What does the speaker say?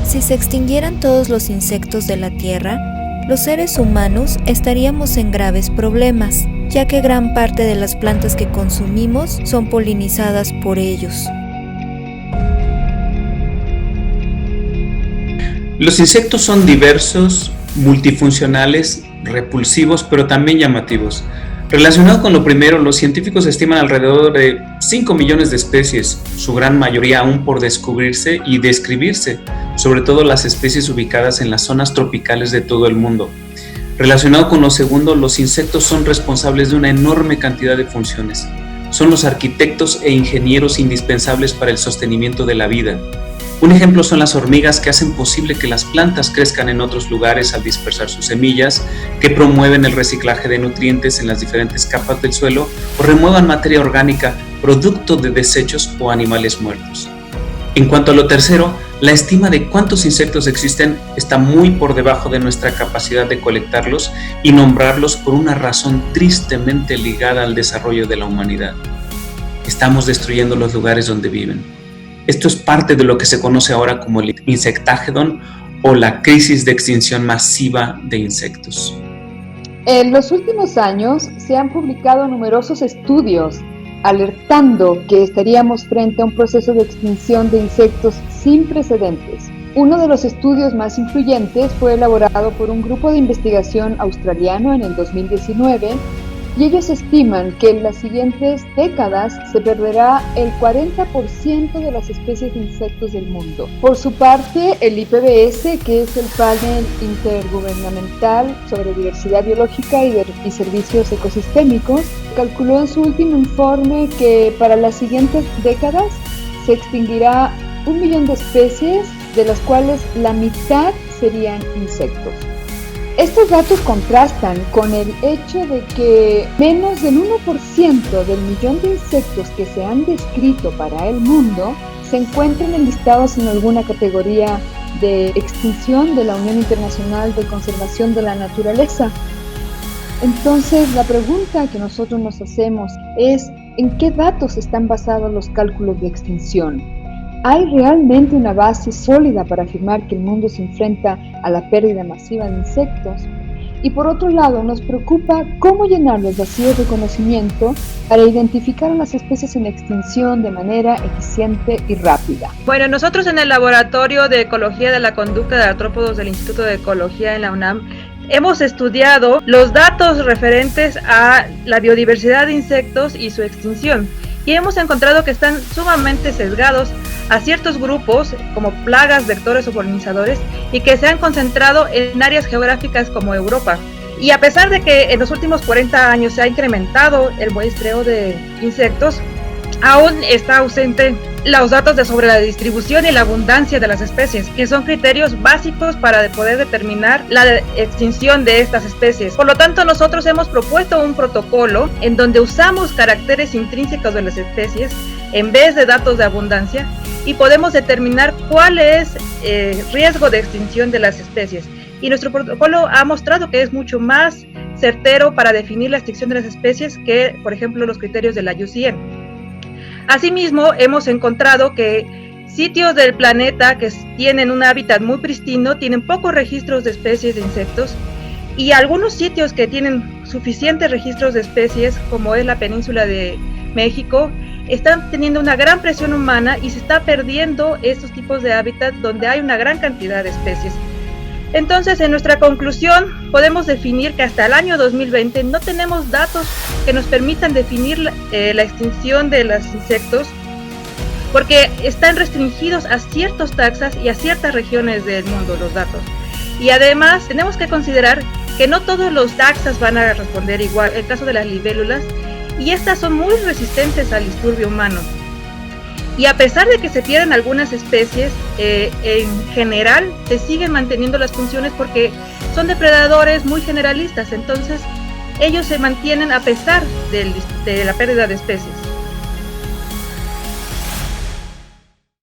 Si se extinguieran todos los insectos de la Tierra, los seres humanos estaríamos en graves problemas, ya que gran parte de las plantas que consumimos son polinizadas por ellos. Los insectos son diversos, multifuncionales, repulsivos, pero también llamativos. Relacionado con lo primero, los científicos estiman alrededor de 5 millones de especies, su gran mayoría aún por descubrirse y describirse, sobre todo las especies ubicadas en las zonas tropicales de todo el mundo. Relacionado con lo segundo, los insectos son responsables de una enorme cantidad de funciones. Son los arquitectos e ingenieros indispensables para el sostenimiento de la vida. Un ejemplo son las hormigas, que hacen posible que las plantas crezcan en otros lugares al dispersar sus semillas, que promueven el reciclaje de nutrientes en las diferentes capas del suelo o remuevan materia orgánica producto de desechos o animales muertos. En cuanto a lo tercero, la estima de cuántos insectos existen está muy por debajo de nuestra capacidad de colectarlos y nombrarlos por una razón tristemente ligada al desarrollo de la humanidad. Estamos destruyendo los lugares donde viven. Esto es parte de lo que se conoce ahora como el insectagedón o la crisis de extinción masiva de insectos. En los últimos años se han publicado numerosos estudios alertando que estaríamos frente a un proceso de extinción de insectos sin precedentes. Uno de los estudios más influyentes fue elaborado por un grupo de investigación australiano en el 2019 y ellos estiman que en las siguientes décadas se perderá el 40% de las especies de insectos del mundo. Por su parte, el IPBES, que es el Panel Intergubernamental sobre Diversidad Biológica y Servicios Ecosistémicos, calculó en su último informe que para las siguientes décadas se extinguirá 1 millón de especies, de las cuales la mitad serían insectos. Estos datos contrastan con el hecho de que menos del 1% del millón de insectos que se han descrito para el mundo se encuentran enlistados en alguna categoría de extinción de la Unión Internacional de Conservación de la Naturaleza. Entonces, la pregunta que nosotros nos hacemos es: ¿en qué datos están basados los cálculos de extinción? ¿Hay realmente una base sólida para afirmar que el mundo se enfrenta a la pérdida masiva de insectos? Y por otro lado, nos preocupa cómo llenar los vacíos de conocimiento para identificar a las especies en extinción de manera eficiente y rápida. Bueno, nosotros en el Laboratorio de Ecología de la Conducta de Artrópodos del Instituto de Ecología en la UNAM hemos estudiado los datos referentes a la biodiversidad de insectos y su extinción. Y hemos encontrado que están sumamente sesgados a ciertos grupos como plagas, vectores o polinizadores y que se han concentrado en áreas geográficas como Europa. Y a pesar de que en los últimos 40 años se ha incrementado el muestreo de insectos, aún está ausente los datos sobre la distribución y la abundancia de las especies, que son criterios básicos para poder determinar la extinción de estas especies. Por lo tanto, nosotros hemos propuesto un protocolo en donde usamos caracteres intrínsecos de las especies en vez de datos de abundancia y podemos determinar cuál es el riesgo de extinción de las especies. Y nuestro protocolo ha mostrado que es mucho más certero para definir la extinción de las especies que, por ejemplo, los criterios de la IUCN. Asimismo, hemos encontrado que sitios del planeta que tienen un hábitat muy pristino tienen pocos registros de especies de insectos y algunos sitios que tienen suficientes registros de especies, como es la península de México, están teniendo una gran presión humana y se está perdiendo estos tipos de hábitat donde hay una gran cantidad de especies. Entonces, en nuestra conclusión, podemos definir que hasta el año 2020 no tenemos datos que nos permitan definir la extinción de los insectos, porque están restringidos a ciertos taxas y a ciertas regiones del mundo los datos. Y además, tenemos que considerar que no todos los taxas van a responder igual. El caso de las libélulas, y estas son muy resistentes al disturbio humano. Y a pesar de que se pierden algunas especies, en general se siguen manteniendo las funciones porque son depredadores muy generalistas, entonces ellos se mantienen a pesar de la pérdida de especies.